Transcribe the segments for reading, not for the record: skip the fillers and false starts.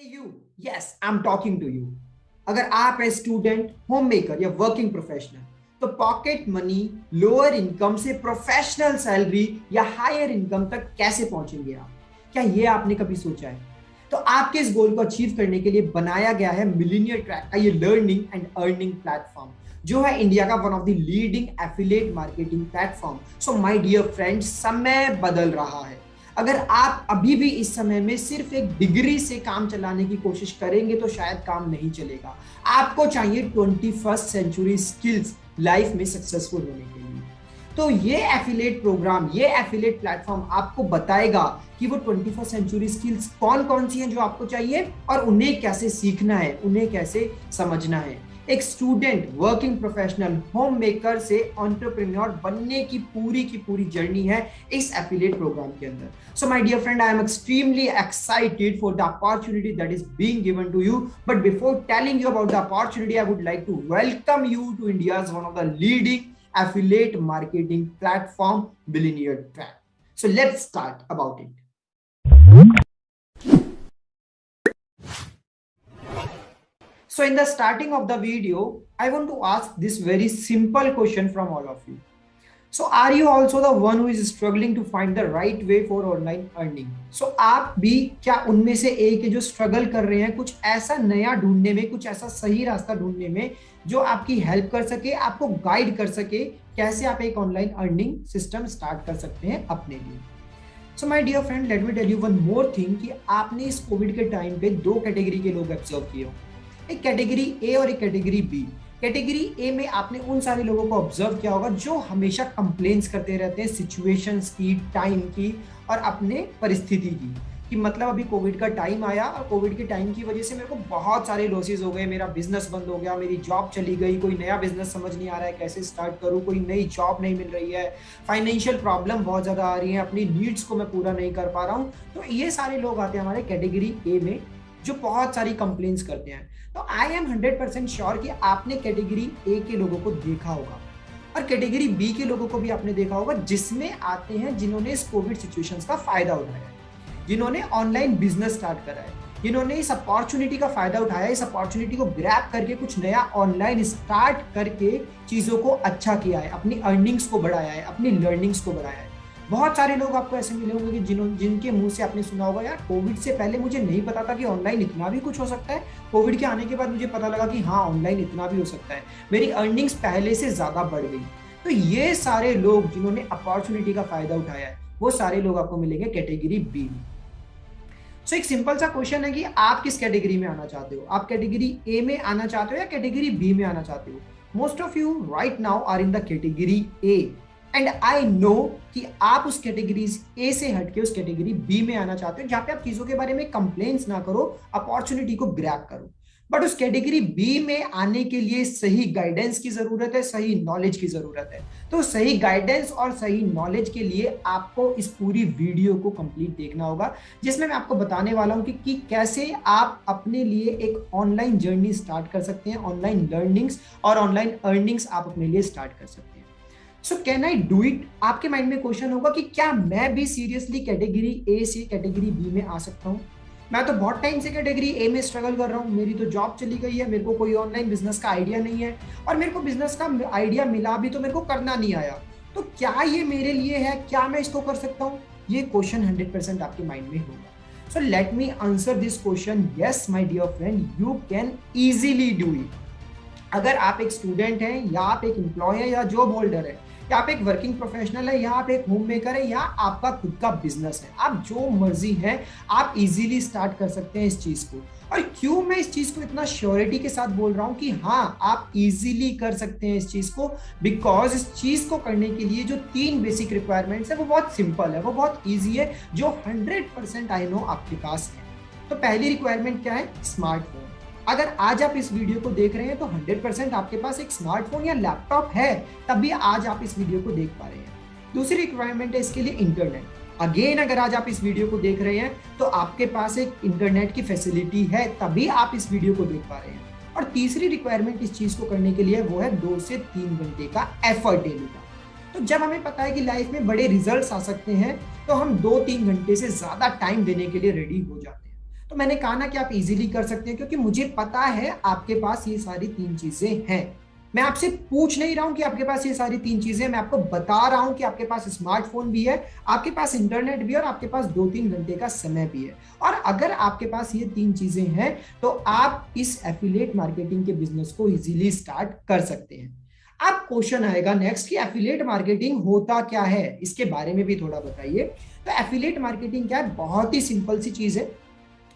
You yes I am talking to you. अगर आप है स्टूडेंट, होम मेकर या वर्किंग प्रोफेशनल, तो पॉकेट मनी, लोअर इनकम से प्रोफेशनल सैलरी या हायर इनकम तक कैसे पहुंचेंगे आप? क्या ये आपने कभी सोचा है? तो आपके इस गोल को अचीव करने के लिए बनाया गया है मिलीनियर ट्रैक का ये लर्निंग एंड अर्निंग प्लेटफॉर्म, जो है इंडिया का one of the leading affiliate marketing platform. So my dear friends, समय बदल रहा है। अगर आप अभी भी इस समय में सिर्फ एक डिग्री से काम चलाने की कोशिश करेंगे तो शायद काम नहीं चलेगा। आपको चाहिए 21st सेंचुरी स्किल्स लाइफ में सक्सेसफुल होने के लिए। तो ये एफिलिएट प्रोग्राम, ये एफिलिएट प्लेटफॉर्म आपको बताएगा कि वो 21st सेंचुरी स्किल्स कौन कौन सी हैं जो आपको चाहिए और उन्हें कैसे सीखना है, उन्हें कैसे समझना है। एक student, working professional, home maker से एंटरप्रेन्योर बनने की पूरी जर्नी है इस एफिलिएट प्रोग्राम के अंदर। So my dear friend, I am extremely excited for the opportunity that is being given to you. But before telling you about the opportunity, I would like to welcome you to India's one of the leading affiliate marketing platform, Billionaire Track. So let's start about it. So in the starting of the video, I want to ask this very simple question from all of you. So are you also the one who is struggling to find the right way for online earning? So आप भी क्या उनमें से एक है जो struggle कर रहे हैं कुछ ऐसा नया ढूंढने में, कुछ ऐसा सही रास्ता ढूंढने में जो आपकी हेल्प कर सके, आपको गाइड कर सके कैसे आप एक ऑनलाइन अर्निंग सिस्टम स्टार्ट कर सकते हैं अपने लिए। So my dear friend, let me tell you one more thing कि आपने इस कोविड के टाइम पे दो कैटेगरी के लोग ऑब्जर्व किए हो, एक कैटेगरी ए और एक कैटेगरी बी। कैटेगरी ए में आपने उन सारे लोगों को ऑब्जर्व किया होगा जो हमेशा कंप्लेंट्स करते रहते हैं सिचुएशंस की, टाइम की और अपने परिस्थिति की, कि मतलब अभी कोविड का टाइम आया और कोविड के टाइम की वजह से मेरे को बहुत सारे लॉसेस हो गए, मेरा बिजनेस बंद हो गया, मेरी जॉब चली गई, कोई नया बिजनेस समझ नहीं आ रहा है कैसे स्टार्ट करूं, कोई नई जॉब नहीं मिल रही है, फाइनेंशियल प्रॉब्लम बहुत ज्यादा आ रही है, अपनी नीड्स को मैं पूरा नहीं कर पा रहा हूं। तो ये सारे लोग आते हैं हमारे कैटेगरी ए में जो बहुत सारी कंप्लेंट्स करते हैं। तो आई एम 100% श्योर कि आपने कैटेगरी ए के लोगों को देखा होगा और कैटेगरी बी के लोगों को भी आपने देखा होगा, जिसमें आते हैं जिन्होंने इस कोविड सिचुएशंस का फायदा उठाया है, जिन्होंने ऑनलाइन बिजनेस स्टार्ट करा है, जिन्होंने इस अपॉर्चुनिटी का फायदा उठाया, इस अपॉर्चुनिटी को ग्रैब करके कुछ नया ऑनलाइन स्टार्ट करके चीजों को अच्छा किया है, अपनी अर्निंग्स को बढ़ाया है, अपनी लर्निंग्स को बढ़ाया है। बहुत सारे लोग आपको ऐसे मिले होंगे कि जिनके मुंह से आपने सुना होगा, यार कोविड से पहले मुझे नहीं पता था कि ऑनलाइन इतना भी कुछ हो सकता है, कोविड के आने के बाद मुझे पता लगा कि हाँ ऑनलाइन इतना भी हो सकता है, मेरी अर्निंग्स पहले से ज्यादा बढ़ गई। तो ये सारे लोग जिन्होंने अपॉर्चुनिटी का फायदा उठाया है, वो सारे लोग आपको मिलेंगे कैटेगरी बी में। सो एक सिंपल सा क्वेश्चन है कि आप किस कैटेगरी में आना चाहते हो? आप कैटेगरी ए में आना चाहते हो या कैटेगरी बी में आना चाहते हो? Most of you right now are in the category A and I know कि आप उस कैटेगरी ए से हटके उस कैटेगरी बी में आना चाहते हो, जहां पे आप चीजों के बारे में कंप्लेंट्स ना करो, अपॉर्चुनिटी को ग्रैब करो। बट उस कैटेगरी बी में आने के लिए सही गाइडेंस की जरूरत है, सही नॉलेज की जरूरत है। तो सही गाइडेंस और सही नॉलेज के लिए आपको इस पूरी वीडियो को कंप्लीट देखना होगा, जिसमें मैं आपको बताने वाला हूं कि कैसे आप अपने लिए एक ऑनलाइन जर्नी स्टार्ट कर सकते हैं, ऑनलाइन लर्निंग्स और ऑनलाइन अर्निंग्स आप अपने लिए स्टार्ट कर सकते हैं। So can I do it? आपके माइंड में क्वेश्चन होगा कि क्या मैं भी सीरियसली कैटेगरी ए से कैटेगरी बी में आ सकता हूं? मैं तो बहुत टाइम से कैटेगरी ए में स्ट्रगल कर रहा हूं, मेरी तो जॉब चली गई है, मेरे को कोई ऑनलाइन बिजनेस का आइडिया नहीं है और मेरे को बिजनेस का आइडिया मिला भी तो मेरे को करना नहीं आया। तो क्या ये मेरे लिए है? क्या मैं इसको कर सकता हूँ? ये क्वेश्चन 100% आपके माइंड में होगा। So let me answer this question. Yes my dear friend, you can easily do it. अगर आप एक स्टूडेंट हैं या आप एक एम्प्लॉय है या जॉब होल्डर है, या आप एक वर्किंग प्रोफेशनल है, या आप एक होम मेकर है, या आपका खुद का बिजनेस है, आप जो मर्जी है आप इजीली स्टार्ट कर सकते हैं इस चीज को। और क्यों मैं इस चीज को इतना श्योरिटी के साथ बोल रहा हूं कि हाँ आप इजीली कर सकते हैं इस चीज को? बिकॉज इस चीज को करने के लिए जो 3 बेसिक रिक्वायरमेंट्स है वो बहुत सिंपल है, वो बहुत ईजी है, जो 100% आई नो आपके पास है। तो पहली रिक्वायरमेंट क्या है? स्मार्टफोन। अगर आज आप इस वीडियो को देख रहे हैं तो 100% आपके पास एक स्मार्टफोन या लैपटॉप है, तभी आज आप इस वीडियो को देख पा रहे हैं। दूसरी रिक्वायरमेंट है इसके लिए इंटरनेट। अगेन अगर आज आप इस वीडियो को देख रहे हैं तो आपके पास एक इंटरनेट की फैसिलिटी है, तभी आप इस वीडियो को देख पा रहे हैं। और तीसरी रिक्वायरमेंट इस चीज को करने के लिए वो है 2 से 3 घंटे का एफर्ट डेली का। तो जब हमें पता है कि लाइफ में बड़े रिजल्ट्स आ सकते हैं तो हम 2-3 घंटे से ज्यादा टाइम देने के लिए रेडी हो जाते हैं। तो मैंने कहा ना कि आप इजीली कर सकते हैं, क्योंकि मुझे पता है आपके पास ये सारी 3 चीजें हैं। मैं आपसे पूछ नहीं रहा हूं कि आपके पास ये सारी 3 चीजें, मैं आपको बता रहा हूं कि आपके पास स्मार्टफोन भी है, आपके पास इंटरनेट भी है और आपके पास 2-3 घंटे का समय भी है। और अगर आपके पास ये 3 चीजें हैं तो आप इस एफिलिएट मार्केटिंग के बिजनेस को इजीली स्टार्ट कर सकते हैं। अब क्वेश्चन आएगा नेक्स्ट कि एफिलिएट मार्केटिंग होता क्या है, इसके बारे में भी थोड़ा बताइए। तो एफिलिएट मार्केटिंग क्या है? बहुत ही सिंपल सी चीज है।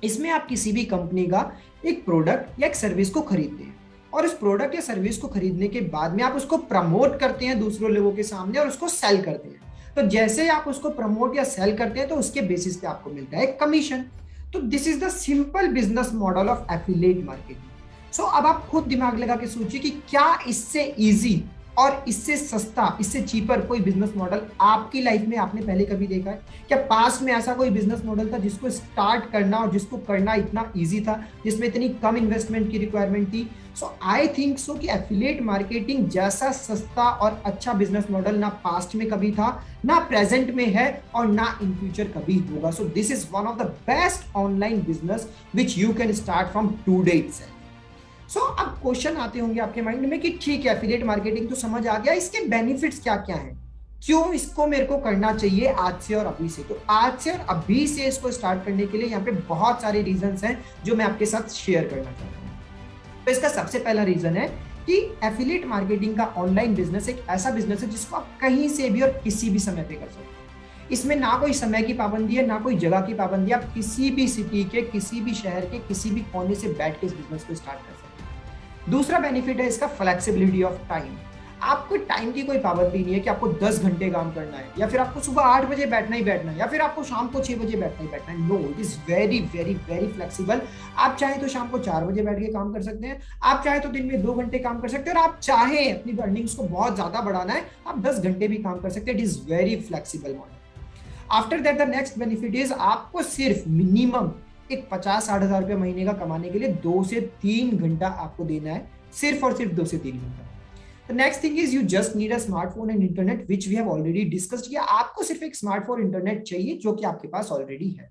इसमें आप किसी भी कंपनी का एक प्रोडक्ट या एक सर्विस को खरीदते हैं और उस प्रोडक्ट या सर्विस को खरीदने के बाद में आप उसको प्रमोट करते हैं दूसरों लोगों के सामने और उसको सेल करते हैं। तो जैसे आप उसको प्रमोट या सेल करते हैं तो उसके बेसिस पे आपको मिलता है कमीशन। तो this is the simple business model of affiliate marketing. So अब आप खुद दिमाग लगा के सोचिए कि क्या इससे इजी और इससे सस्ता, इससे चीपर कोई बिजनेस मॉडल आपकी लाइफ में आपने पहले कभी देखा है? क्या पास्ट में ऐसा कोई बिजनेस मॉडल था जिसको स्टार्ट करना और जिसको करना इतना इजी था, जिसमें इतनी कम इन्वेस्टमेंट की रिक्वायरमेंट थी? सो आई थिंक सो कि एफिलिएट मार्केटिंग जैसा सस्ता और अच्छा बिजनेस मॉडल ना पास्ट में कभी था, ना प्रेजेंट में है और ना इन फ्यूचर कभी होगा। So this is one of the best online business which you can start from today itself. So अब क्वेश्चन आते होंगे आपके माइंड में कि ठीक है, एफिलिएट मार्केटिंग तो समझ आ गया, इसके बेनिफिट्स क्या क्या हैं, क्यों इसको मेरे को करना चाहिए आज से और अभी से? तो आज से और अभी से इसको स्टार्ट करने के लिए यहाँ पे बहुत सारे रीजंस हैं जो मैं आपके साथ शेयर करना चाहता हूँ। तो इसका सबसे पहला रीजन है कि एफिलिएट मार्केटिंग का ऑनलाइन बिजनेस एक ऐसा बिजनेस है जिसको आप कहीं से भी और किसी भी समय पे कर सकते हैं। इसमें ना कोई समय की पाबंदी है, ना कोई जगह की पाबंदी है। आप किसी भी सिटी के, किसी भी शहर के, किसी भी कोने से बैठ के इस बिजनेस को स्टार्ट कर सकते हैं। दूसरा बेनिफिट है इसका फ्लेक्सिबिलिटी ऑफ टाइम। आपको टाइम की कोई पाबंदी नहीं है कि आपको 10 घंटे काम करना है, या फिर आपको सुबह 8 बजे बैठना ही बैठना है, या फिर आपको शाम को 6 बजे बैठना ही बैठना है। No, it is very very very flexible. आप चाहे तो शाम को 4 बजे बैठ के काम कर सकते हैं, आप चाहे तो दिन में 2 घंटे काम कर सकते हैं, और आप चाहे अपनी अर्निंग्स को बहुत ज्यादा बढ़ाना है, आप 10 घंटे भी काम कर सकते हैं। It is very flexible model. After that the next benefit is आपको सिर्फ मिनिमम एक 50-60 हजार रुपये महीने का कमाने के लिए 2 से 3 घंटा आपको देना है, सिर्फ और सिर्फ 2 से 3 घंटा। The next thing is you just need a smartphone and internet, which we have already discussed किया। आपको सिर्फ एक स्मार्टफोन इंटरनेट चाहिए जो कि आपके पास ऑलरेडी है।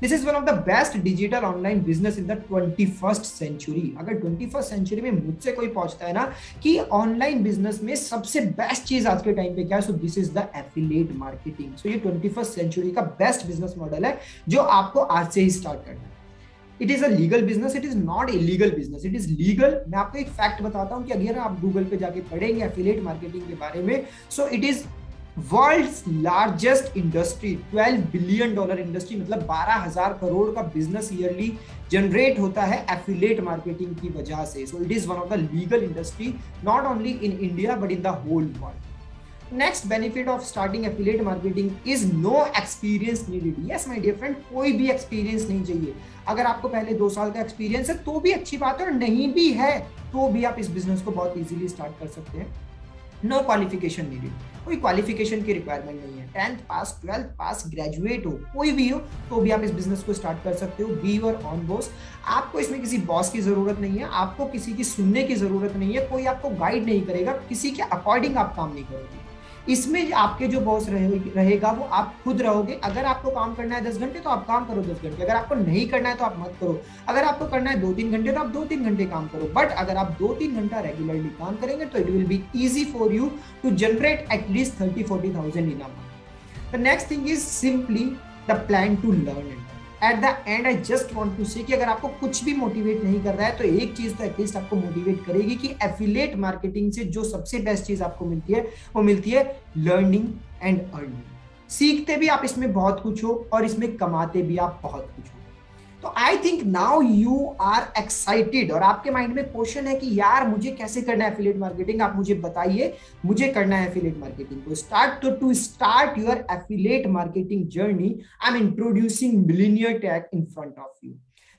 This is one of the best digital online business in the 21st century। अगर 21st century में मुझसे कोई पूछता है ना कि ऑनलाइन बिजनेस में सबसे बेस्ट चीज आज के टाइम पे क्या है, so this is the affiliate marketing. So ये 21st सेंचुरी का बेस्ट बिजनेस मॉडल है जो आपको आज से ही स्टार्ट करना है। It is a legal business, it is not illegal business, it is legal. मैं आपको एक फैक्ट बताता हूं कि अगर आप गूगल पे जाके पढ़ेंगे एफिलिएट मार्केटिंग के बारे में, so it is world's largest industry, $12 billion industry, मतलब 12,000 करोड़ का बिजनेस ईयरली जनरेट होता है एफिलिएट मार्केटिंग की वजह से। So it is one of the legal industry, not only in India but in the whole world. Next benefit of starting affiliate marketing is no experience needed. Yes my dear friend, कोई भी experience नहीं चाहिए। अगर आपको पहले 2 साल का experience है तो भी अच्छी बात है, और नहीं भी है तो भी आप इस बिजनेस को बहुत इजीली स्टार्ट कर सकते हैं। नो क्वालिफिकेशन नीडेड, कोई क्वालिफिकेशन की रिक्वायरमेंट नहीं है। 10th पास, 12th पास, ग्रेजुएट हो, कोई भी हो तो भी आप इस बिजनेस को स्टार्ट कर सकते हो। Be your on boss. आपको इसमें किसी बॉस की जरूरत नहीं है, आपको किसी की सुनने की जरूरत नहीं है, कोई आपको गाइड नहीं करेगा, किसी के अकॉर्डिंग आप काम नहीं करोगे। इसमें आपके जो बॉस रहेगा वो आप खुद रहोगे। अगर आपको काम करना है 10 घंटे तो आप काम करो 10 घंटे, अगर आपको नहीं करना है तो आप मत करो। अगर आपको करना है 2-3 घंटे तो आप 2-3 घंटे काम करो, बट अगर आप 2-3 घंटा रेगुलरली काम करेंगे तो it will be easy for you to generate at least 30-40,000 in a month. The next thing is simply the plan to learn it. At the end I just want to say कि अगर आपको कुछ भी motivate नहीं कर रहा है तो एक चीज तो एटलीस्ट आपको मोटिवेट करेगी कि एफिलिएट मार्केटिंग से जो सबसे बेस्ट चीज आपको मिलती है वो मिलती है लर्निंग एंड अर्निंग। सीखते भी आप इसमें बहुत कुछ हो और इसमें कमाते भी आप बहुत कुछ हो। तो I think now you are excited, और आपके माइंड में क्वेश्चन है कि यार मुझे कैसे करना है एफिलिएट मार्केटिंग, आप मुझे बताइए मुझे करना है एफिलिएट मार्केटिंग को स्टार्ट। तो to start your affiliate marketing journey, I am introducing millionaire tag in front of you.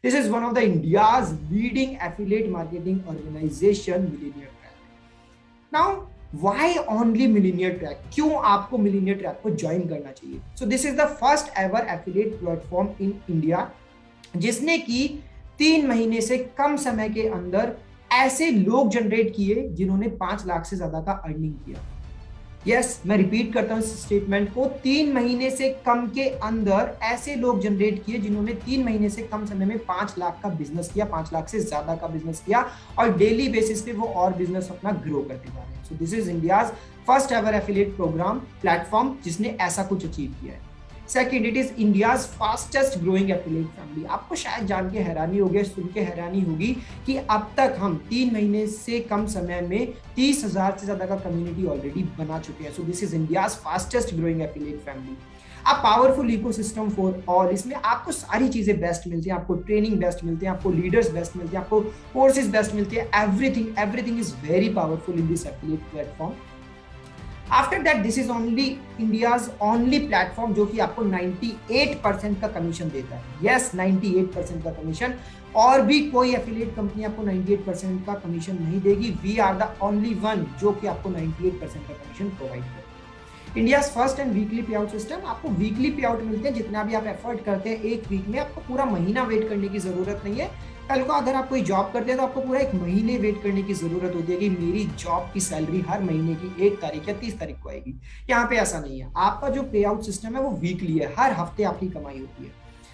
This is one of the India's leading affiliate marketing organization, millionaire tag. Now Why only Millionaire Track? क्यों आपको Millionaire Track को join करना चाहिए? So this is the first ever affiliate platform in India, जिसने की 3 महीने से कम समय के अंदर ऐसे लोग जनरेट किए जिन्होंने 5 लाख से ज्यादा का अर्निंग किया। यस, मैं रिपीट करता हूँ इस स्टेटमेंट को, 3 महीने से कम के अंदर ऐसे लोग जनरेट किए जिन्होंने 3 महीने से कम समय में 5 लाख का बिजनेस किया, 5 लाख से ज्यादा का बिजनेस किया, और डेली बेसिस पे वो और बिजनेस अपना ग्रो करते जा रहे हैं। So this is India's first ever affiliate program platform जिसने ऐसा कुछ अचीव किया है। Second, it is India's fastest growing affiliate family. आपको शायद जान के हैरानी होगी, सुन के हैरानी होगी कि अब तक हम 3 महीने से कम समय में 30,000 से ज्यादा का कम्युनिटी ऑलरेडी बना चुके हैं। So this is India's fastest growing affiliate family. अब पावरफुल इकोसिस्टम फॉर ऑल, इसमें आपको सारी चीजें बेस्ट मिलती हैं, आपको ट्रेनिंग बेस्ट मिलती है, आपको लीडर्स बेस्ट मिलते हैं, आपको कोर्सेज बेस्ट मिलती है, everything is very powerful in this affiliate platform. After that this is only India's only platform जो कि आपको 98% का कमीशन देता है। यस, 98% का कमीशन, और भी कोई एफिलिएट कंपनी आपको 98% का कमीशन नहीं देगी। We are the only one जो कि आपको 98% का कमीशन प्रोवाइड करता है। India first and weekly pay out system, आपको वीकली पे आउट मिलते हैं, जितना भी आप एफर्ट करते हैं एक वीक में, आपको पूरा महीना वेट करने की जरूरत नहीं है। कल को अगर आप कोई जॉब करते हैं तो आपको पूरा 1 महीने वेट करने की जरूरत होती है कि मेरी जॉब की सैलरी हर महीने की 1 तारीख या 30 तारीख को आएगी। यहाँ पे ऐसा नहीं है, आपका जो पे आउट सिस्टम है वो वीकली है, हर हफ्ते आपकी कमाई होती है।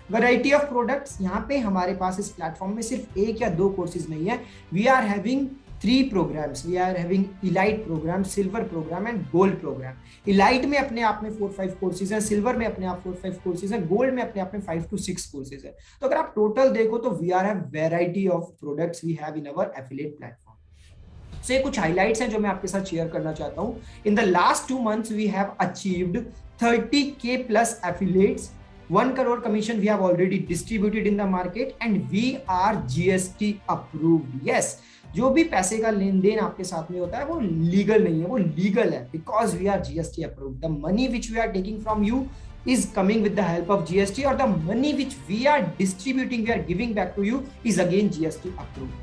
वैरायटी ऑफ प्रोडक्ट्स, यहाँ पे हमारे पास इस प्लेटफॉर्म में सिर्फ 1 या 2 कोर्सेज नहीं है, we are having 3 programs. We are having elite program, silver program and gold program. elite में अपने आप में 4-5 कोर्सेज हैं, सिल्वर में अपने आप 4-5 कोर्सेज हैं, गोल्ड में अपने आप में 5 to 6 कोर्सेज हैं। तो अगर आप टोटल देखो तो we are have variety of products we have in our affiliate platform. So ये कुछ हाइलाइट्स हैं जो मैं आपके साथ शेयर करना चाहता हूँ। In the last 2 months we have achieved 30K plus affiliates, 1 crore commission we have already distributed in the market and we are GST approved. Yes, जो भी पैसे का लेन देन आपके साथ में होता है वो लीगल नहीं है, वो लीगल है because we are GST approved. The money which we are taking from you is coming with the help of GST, or the money which we are distributing, we are giving back to you is again GST approved.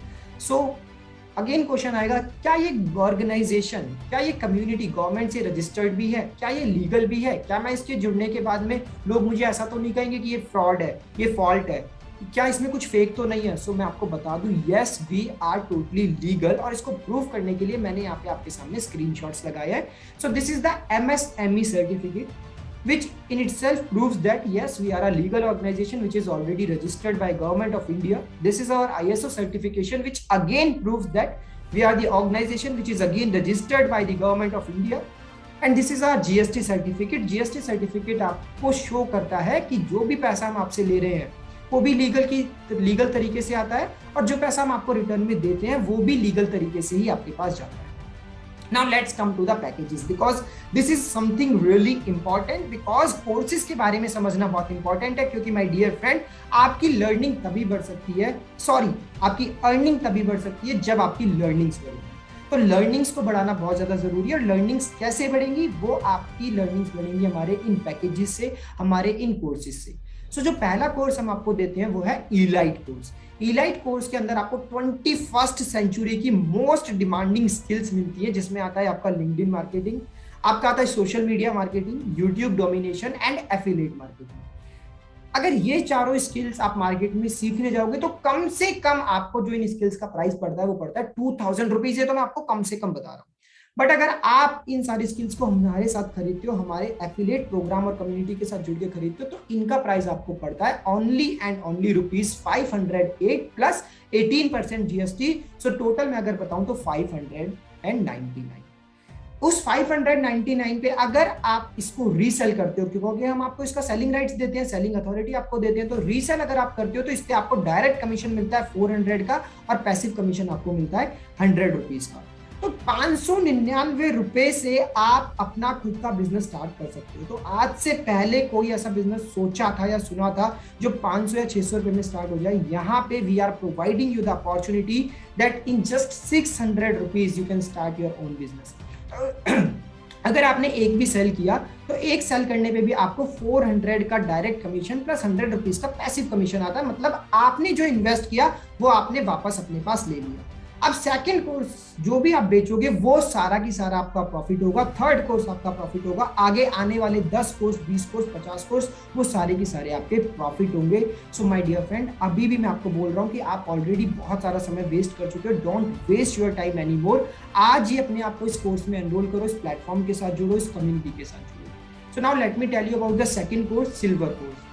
So again question आएगा, क्या ये organisation, क्या ये community government से registered भी है, क्या ये लीगल भी है, क्या मैं इसके जुड़ने के बाद में लोग मुझे ऐसा तो नहीं कहेंगे कि ये फ्रॉड है, ये फॉल्ट है, क्या इसमें कुछ फेक तो नहीं है? सो मैं आपको बता दूं, yes we are totally legal, और इसको प्रूव करने के लिए मैंने यहाँ पे आपके सामने स्क्रीनशॉट्स लगाए हैं। So this is the MSME certificate which in itself proves that yes, we are a legal organization which is already registered by Government of India. This is our ISO certification which again proves that we are the organization which is again registered by the Government of India. And this is our GST certificate. GST certificate आपको show करता है कि जो भी पैसा हम आपसे ले रहे हैं वो भी लीगल तरीके से आता है, और जो पैसा हम आपको रिटर्न में देते हैं वो भी लीगल तरीके से ही आपके पास जाता है। Now let's come to the packages, because this is something really important, because courses के बारे में समझना बहुत important है, क्योंकि my dear friend, आपकी लर्निंग तभी बढ़ सकती है, आपकी अर्निंग तभी बढ़ सकती है जब आपकी लर्निंग्स बढ़ेगी। तो लर्निंग्स को बढ़ाना बहुत ज्यादा जरूरी है, और लर्निंग्स कैसे बढ़ेंगी? वो आपकी लर्निंग्स बढ़ेंगी हमारे इन पैकेजेस से, हमारे इन कोर्सेज से। सो जो पहला कोर्स हम आपको देते हैं वो है इलाइट कोर्स। इलाइट कोर्स के अंदर आपको 21st सेंचुरी की मोस्ट डिमांडिंग स्किल्स मिलती है, जिसमें आता है आपका लिंक्डइन मार्केटिंग, आपका आता है social media marketing, YouTube domination and affiliate marketing. अगर ये चारों स्किल्स आप मार्केट में सीखने जाओगे तो कम से कम आपको जो इन स्किल्स का प्राइस पड़ता है वो पड़ता है 2000 रुपीज है, तो मैं आपको कम से कम बता रहा हूँ। बट अगर आप इन सारी स्किल्स को हमारे साथ खरीदते हो, हमारे एफिलिएट प्रोग्राम और कम्युनिटी के साथ जुड़ के खरीदते हो, तो इनका प्राइस आपको पड़ता है only and only ₹508 plus 18% GST। So total मैं अगर बताऊं तो 599। उस 599 पे अगर आप इसको रीसेल करते हो, क्योंकि हम आपको इसका सेलिंग राइट्स देते हैं, सेलिंग अथॉरिटी आपको देते हैं, तो रीसेल अगर आप करते हो तो इस पे आपको डायरेक्ट कमीशन मिलता है 400 का, और पैसिव कमीशन आपको मिलता है 100 रुपीज का। तो 599 रुपए से आप अपना खुद का बिजनेस स्टार्ट कर सकते हो। तो आज से पहले कोई ऐसा बिजनेस सोचा था या सुना था जो 500 या 600 रुपए में स्टार्ट हो जाए? यहाँ पे we are providing you the opportunity that in just 600 rupees you can start your own business. अगर आपने एक भी सेल किया तो एक सेल करने पे भी आपको 400 का डायरेक्ट कमीशन प्लस 100 रुपीज का पैसिव कमीशन आता है। मतलब आपने जो इन्वेस्ट किया वो आपने वापस अपने पास ले लिया। अब सेकंड कोर्स जो भी आप बेचोगे वो सारा की सारा आपका प्रॉफिट होगा, थर्ड कोर्स आपका प्रॉफिट होगा, आगे आने वाले 10 कोर्स, 20 कोर्स, 50 कोर्स वो सारे की सारे आपके प्रॉफिट होंगे। सो माय डियर फ्रेंड, अभी भी मैं आपको बोल रहा हूँ कि आप ऑलरेडी बहुत सारा समय वेस्ट कर चुके हो। Don't waste your time any more. आज ही अपने आप को इस कोर्स में एनरोल करो, इस प्लेटफॉर्म के साथ जुड़ो, इस कम्युनिटी के साथ जुड़ो। So now let me tell you about the second course, silver course.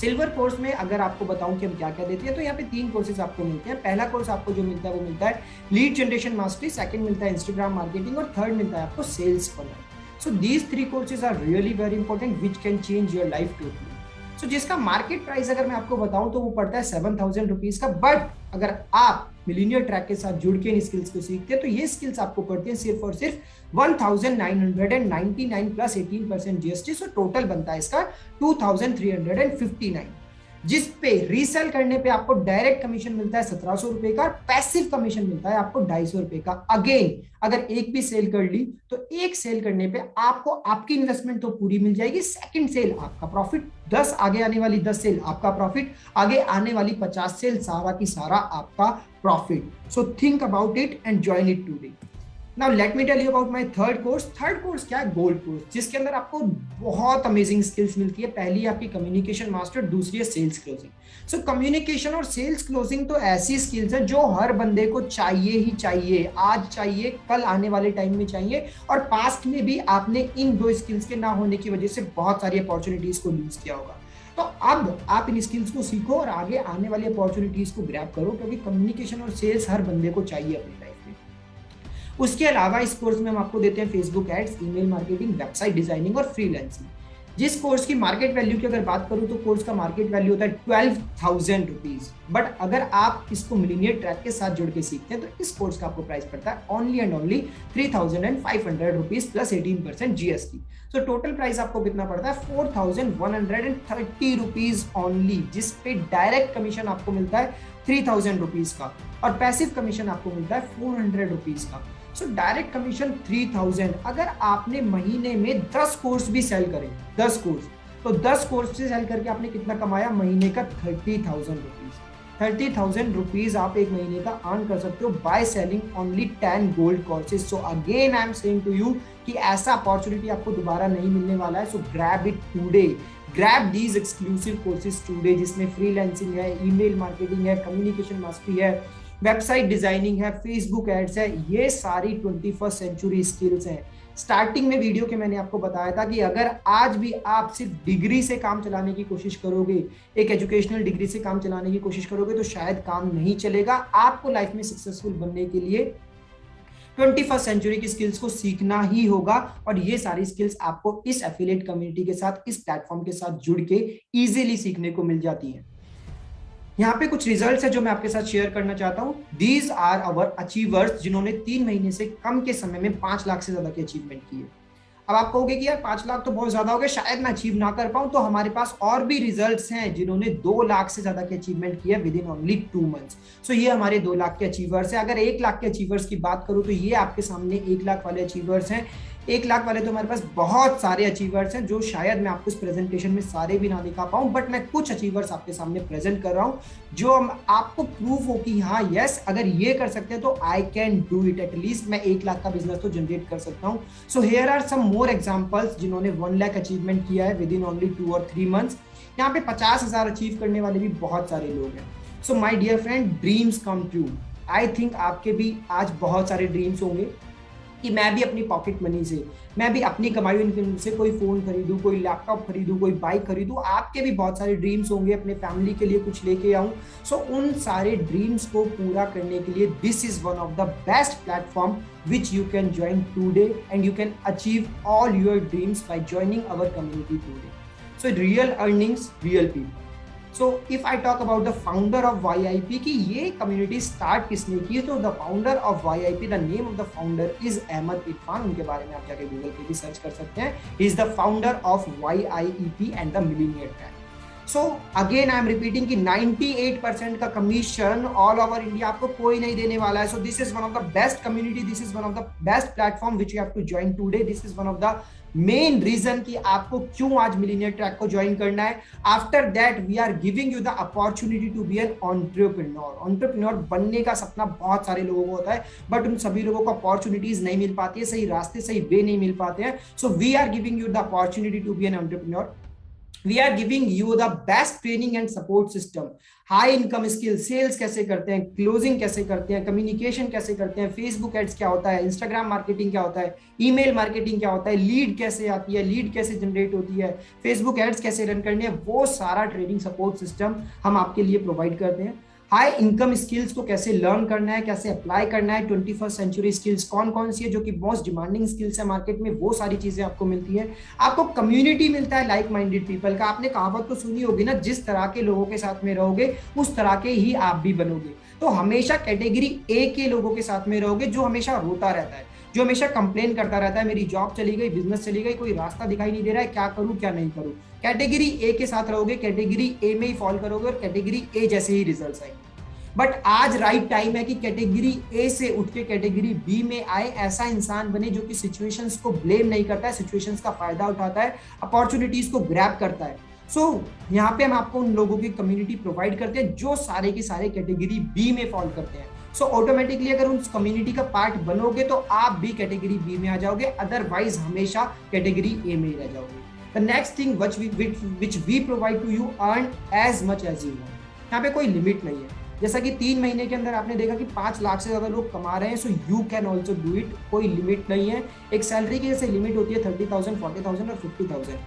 Silver course में अगर आपको बताऊं कि हम क्या क्या देते हैं, तो यहाँ पे 3 कोर्सेज आपको मिलते हैं। पहला कोर्स आपको जो मिलता है वो मिलता है लीड जनरेशन मास्टरी, सेकंड मिलता है इंस्टाग्राम मार्केटिंग और थर्ड मिलता है आपको sales funnel. So these 3 courses are really very important which can change your life totally. So जिसका मार्केट प्राइस अगर मैं आपको बताऊं तो वो पड़ता है 7,000 रुपीज का, बट अगर आप मिलीनियर ट्रैक के साथ जुड़ के इन स्किल्स को सीखते हैं तो ये स्किल्स आपको पड़ते हैं सिर्फ और सिर्फ 1,999 प्लस 18% जीएसटी। सो टोटल बनता है इसका 2,359, जिस पे रीसेल करने पे आपको डायरेक्ट कमीशन मिलता है 1,700 रुपए का, पैसिव कमीशन मिलता है आपको 250 रुपए का। अगेन अगर एक भी सेल कर ली तो एक सेल करने पे आपको आपकी इन्वेस्टमेंट तो पूरी मिल जाएगी, सेकंड सेल आपका प्रॉफिट, 10 आगे आने वाली 10 सेल आपका प्रॉफिट, आगे आने वाली 50 सेल सारा की सारा आपका profit. So think about it and join it today. Now let me tell you about my third course. Third course क्या है? गोल्ड कोर्स, जिसके अंदर आपको बहुत अमेजिंग स्किल्स मिलती है। पहली आपकी कम्युनिकेशन मास्टर, दूसरी है सेल्स क्लोजिंग। सो कम्युनिकेशन और सेल्स क्लोजिंग तो ऐसी स्किल्स है जो हर बंदे को चाहिए ही चाहिए, आज चाहिए, कल आने वाले टाइम में चाहिए। और पास्ट में भी आपने इन 2 स्किल्स के ना होने की वजह से बहुत सारी अपॉर्चुनिटीज को लूज किया होगा। तो अब आप इन स्किल्स को सीखो और आगे आने वाली अपॉर्चुनिटीज को ग्रैब करो, क्योंकि कम्युनिकेशन और सेल्स हर बंदे को चाहिए अपनी लाइफ में। उसके अलावा इस कोर्स में हम आपको देते हैं Facebook ads, email marketing, website designing और फ्रीलांसिंग। जिस कोर्स की मार्केट वैल्यू की अगर बात करूं तो कोर्स का मार्केट वैल्यू होता है 12,000 रुपीज, बट अगर आप इसको मिलीनियर ट्रैक के साथ जुड़ के सीखते हैं तो इस कोर्स का आपको प्राइस पड़ता है only and only 3,500 rupees plus 18% GST. So total price आपको कितना पड़ता है? 4,130 रुपीज ओनली, जिस पे डायरेक्ट कमीशन आपको मिलता है 3,000 रुपीज का और पैसिव कमीशन आपको मिलता है 400 रुपीज का। So direct commission 3,000। अगर आपने महीने में 10 कोर्स भी सेल करें, 10 कोर्स, तो 10 कोर्स से सेल करके आपने कितना कमाया? महीने का 30,000 रुपीज। 30,000 रुपीज आप एक महीने का अर्न कर सकते हो by selling only 10 gold courses. So again I am saying to you कि ऐसा अपॉर्चुनिटी आपको दोबारा नहीं मिलने वाला है। So grab it today, grab these exclusive courses today, जिसमें फ्रीलांसिंग है, ईमेल मार्केटिंग है, कम्युनिकेशन मास्टरी है, वेबसाइट डिजाइनिंग है, फेसबुक एड्स है। ये सारी 21st सेंचुरी स्किल्स हैं। स्टार्टिंग में वीडियो के मैंने आपको बताया था कि अगर आज भी आप सिर्फ डिग्री से काम चलाने की कोशिश करोगे, एक एजुकेशनल डिग्री से काम चलाने की कोशिश करोगे, तो शायद काम नहीं चलेगा। आपको लाइफ में सक्सेसफुल बनने के लिए 21st सेंचुरी की स्किल्स को सीखना ही होगा, और ये सारी स्किल्स आपको इस एफिलिएट कम्युनिटी के साथ, इस प्लेटफॉर्म के साथ जुड़ के इजीली सीखने को मिल जाती हैं। यहाँ पे कुछ रिजल्ट्स है जो मैं आपके साथ शेयर करना चाहता हूँ। दीज आर अवर अचीवर्स, जिन्होंने 3 महीने से कम के समय में 5 लाख से ज्यादा की अचीवमेंट की है। अब आप कहोगे कि यार 5 लाख तो बहुत ज्यादा हो गया, शायद मैं अचीव ना कर पाऊं। तो हमारे पास और भी रिजल्ट्स हैं जिन्होंने 2 लाख से ज्यादा की अचीवमेंट की है विद इन ओनली 2 मंथ्स। सो ये हमारे 2 लाख के अचीवर्स हैं। अगर 1 लाख के अचीवर्स की बात करूं तो ये आपके सामने 1 लाख वाले अचीवर्स हैं। 1 लाख वाले तो हमारे पास बहुत सारे अचीवर्स हैं, जो शायद मैं आपको इस प्रेजेंटेशन में सारे भी ना दिखा पाऊं, बट मैं कुछ अचीवर्स आपके सामने प्रेजेंट कर रहा हूं जो आपको प्रूफ हो कि हाँ यस, अगर ये कर सकते हैं तो I can do it. At least मैं 1 लाख का बिजनेस तो जनरेट कर सकता हूं। So here are some more examples जिन्होंने 1 लाख अचीवमेंट किया है विद इन ओनली 2 और 3 मंथ्स। यहाँ पे 50,000 अचीव करने वाले भी बहुत सारे लोग हैं। So my dear friend, dreams come true. I think आपके भी आज बहुत सारे ड्रीम्स होंगे कि मैं भी अपनी पॉकेट मनी से, मैं भी अपनी कमाई इनकम से कोई फोन खरीदूं, कोई लैपटॉप खरीदूं, कोई बाइक खरीदूं। आपके भी बहुत सारे ड्रीम्स होंगे, अपने फैमिली के लिए कुछ लेके आऊं। सो उन सारे ड्रीम्स को पूरा करने के लिए this is one of the best platform which you can join today, and you can achieve all your dreams by joining our community today. So real earnings, real people. So if I talk about the founder of YIP कि ये community start किसने की, तो the founder of YIP, the name of the founder is Ahmad Irfan. उनके बारे में आप जाके गूगल पे भी सर्च कर सकते हैं। He is the founder of YIEP and the Millionaire Track. So again I am repeating कि 98% का कमीशन ऑल ओवर इंडिया आपको कोई नहीं देने वाला है. So this is one of the best community, this is one of the best platform which you have to join today. This is one of the main reason कि आपको क्यों आज मिलीनियर ट्रैक को ज्वाइन करना है. After that we are giving you the opportunity to be an entrepreneur. Entrepreneur बनने का सपना बहुत सारे लोगों को होता है, बट उन सभी लोगों को अपॉर्चुनिटीज नहीं मिल पाती है, सही रास्ते सही वे नहीं मिल पाते हैं. So we are giving you the opportunity to be an entrepreneur. We are giving you the best training and support system. High income skill, sales कैसे करते हैं, क्लोजिंग कैसे करते हैं, कम्युनिकेशन कैसे करते हैं, फेसबुक एड्स क्या होता है, इंस्टाग्राम मार्केटिंग क्या होता है, ईमेल मार्केटिंग क्या होता है, लीड कैसे आती है, लीड कैसे जनरेट होती है, फेसबुक एड्स कैसे रन करनी है, वो सारा ट्रेनिंग सपोर्ट सिस्टम हम आपके लिए प्रोवाइड करते हैं. हाई इनकम स्किल्स को कैसे लर्न करना है, कैसे अप्लाई करना है, 21st सेंचुरी स्किल्स कौन कौन सी है जो कि मोस्ट डिमांडिंग स्किल्स है मार्केट में, वो सारी चीजें आपको मिलती है. आपको कम्युनिटी मिलता है लाइक माइंडेड पीपल का. आपने कहावत तो सुनी होगी ना, जिस तरह के लोगों के साथ में रहोगे उस तरह के ही आप भी बनोगे. तो हमेशा कैटेगरी ए के लोगों के साथ में रहोगे, जो हमेशा रोता रहता है, जो हमेशा कंप्लेन करता रहता है, मेरी जॉब चली गई, बिजनेस चली गई, कोई रास्ता दिखाई नहीं दे रहा है, क्या करूं क्या नहीं करूं. कैटेगरी ए के साथ रहोगे, कैटेगरी ए में ही फॉल करोगे और कैटेगरी ए जैसे ही रिजल्ट्स आएंगे. बट आज राइट टाइम है कि कैटेगरी ए से उठ के कैटेगरी बी में आए. ऐसा इंसान बने जो कि सिचुएशंस को ब्लेम नहीं करता है, सिचुएशंस का फायदा उठाता है, अपॉर्चुनिटीज को ग्रैब करता है. सो यहाँ पे हम आपको उन लोगों की कम्युनिटी प्रोवाइड करते हैं जो सारे के सारे कैटेगरी बी में फॉल करते हैं. सो ऑटोमेटिकली अगर उस कम्युनिटी का पार्ट बनोगे तो आप भी कैटेगरी बी में आ जाओगे, अदरवाइज हमेशा कैटेगरी ए में ही रह जाओगे. The next thing which we provide to you, earn as much as you want. यहाँ पे कोई लिमिट नहीं है. जैसा कि 3 महीने के अंदर आपने देखा कि 5 लाख से ज्यादा लोग कमा रहे हैं. So you can also do it. कोई लिमिट नहीं है. एक सैलरी की जैसे लिमिट होती है 30,000, 40,000 और 50,000.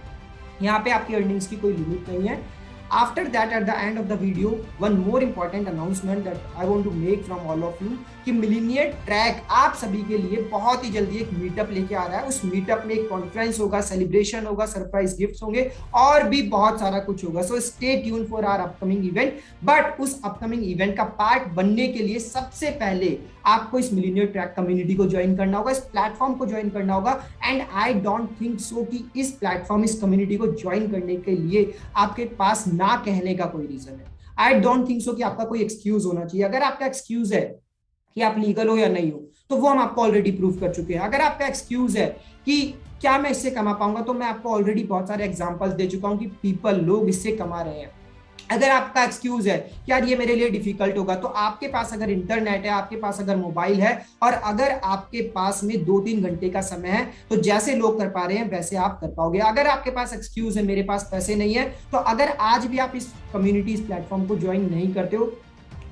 यहाँ पे आपकी अर्निंग्स की कोई लिमिट नहीं है. After that, at the end of the video, one more important announcement that I want to make from all of you कि मिलीनियर ट्रैक आप सभी के लिए बहुत ही जल्दी एक मीटअप लेके आ रहा है. उस मीटअप में एक कॉन्फ्रेंस होगा, सेलिब्रेशन होगा, सरप्राइज गिफ्ट्स होंगे और भी बहुत सारा कुछ होगा. So stay tune for our upcoming event. But उस अपकमिंग इवेंट का पार्ट बनने के लिए सबसे पहले आपको इस मिलीनियर ट्रैक कम्युनिटी को ज्वाइन करना होगा, इस प्लेटफॉर्म को ज्वाइन करना होगा. And I don't think so कि इस प्लेटफॉर्म, इस कम्युनिटी को ज्वाइन करने के लिए आपके पास ना कहने का कोई रीजन है. आई डोंट थिंक सो कि आपका कोई एक्सक्यूज होना चाहिए. अगर आपका एक्सक्यूज है कि आप लीगल हो या नहीं हो, तो वो हम आपको ऑलरेडी प्रूव कर चुके हैं. अगर आपका एक्सक्यूज है कि क्या मैं इससे कमा पाऊंगा, तो मैं आपको ऑलरेडी बहुत सारे एग्जांपल्स दे चुका हूं कि लोग इससे कमा रहे हैं. अगर आपका एक्सक्यूज है कि यार ये मेरे लिए डिफिकल्ट होगा, तो आपके पास अगर इंटरनेट है, आपके पास अगर मोबाइल है और अगर आपके पास में 2-3 घंटे का समय है, तो जैसे लोग कर पा रहे हैं वैसे आप कर पाओगे. अगर आपके पास एक्सक्यूज है मेरे पास पैसे नहीं है, तो अगर आज भी आप इस कम्युनिटी, इस प्लेटफॉर्म को ज्वाइन नहीं करते हो,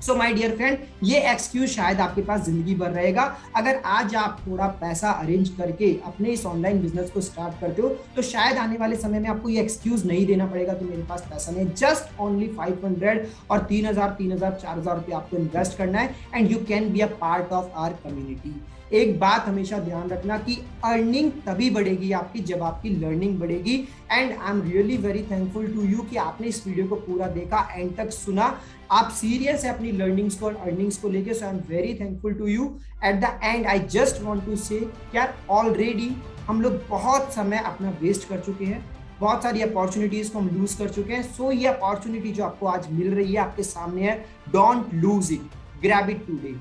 सो माय डियर फ्रेंड, ये एक्सक्यूज शायद आपके पास जिंदगी भर रहेगा. अगर आज आप थोड़ा पैसा अरेंज करके अपने इस ऑनलाइन बिजनेस को स्टार्ट करते हो, तो शायद आने वाले समय में आपको ये एक्सक्यूज नहीं देना पड़ेगा कि मेरे पास पैसा नहीं. जस्ट ओनली 500 और 3,000, 4,000 रुपये आपको इन्वेस्ट करना है and you can be a part of our community. एक बात हमेशा ध्यान रखना कि अर्निंग तभी बढ़ेगी आपकी जब आपकी लर्निंग बढ़ेगी. And I am really very thankful to you कि आपने इस वीडियो को पूरा देखा, एंड तक सुना. आप सीरियस है अपनी लर्निंग्स को और अर्निंग्स को लेके. So I am very thankful to you. At the end I just want to say यार, ऑलरेडी हम लोग बहुत समय अपना वेस्ट कर चुके हैं, बहुत सारी अपॉर्चुनिटीज को हम लूज कर चुके हैं. सो ये अपॉर्चुनिटी जो आपको आज मिल रही है, आपके सामने है, don't lose it, grab it today.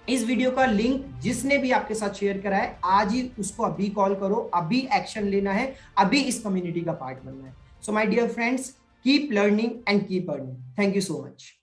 इस वीडियो का लिंक जिसने भी आपके साथ शेयर करा है, आज ही उसको अभी कॉल करो, अभी एक्शन लेना है, अभी इस कम्युनिटी का पार्ट बनना है. So my dear friends, keep learning and keep earning. Thank you so much.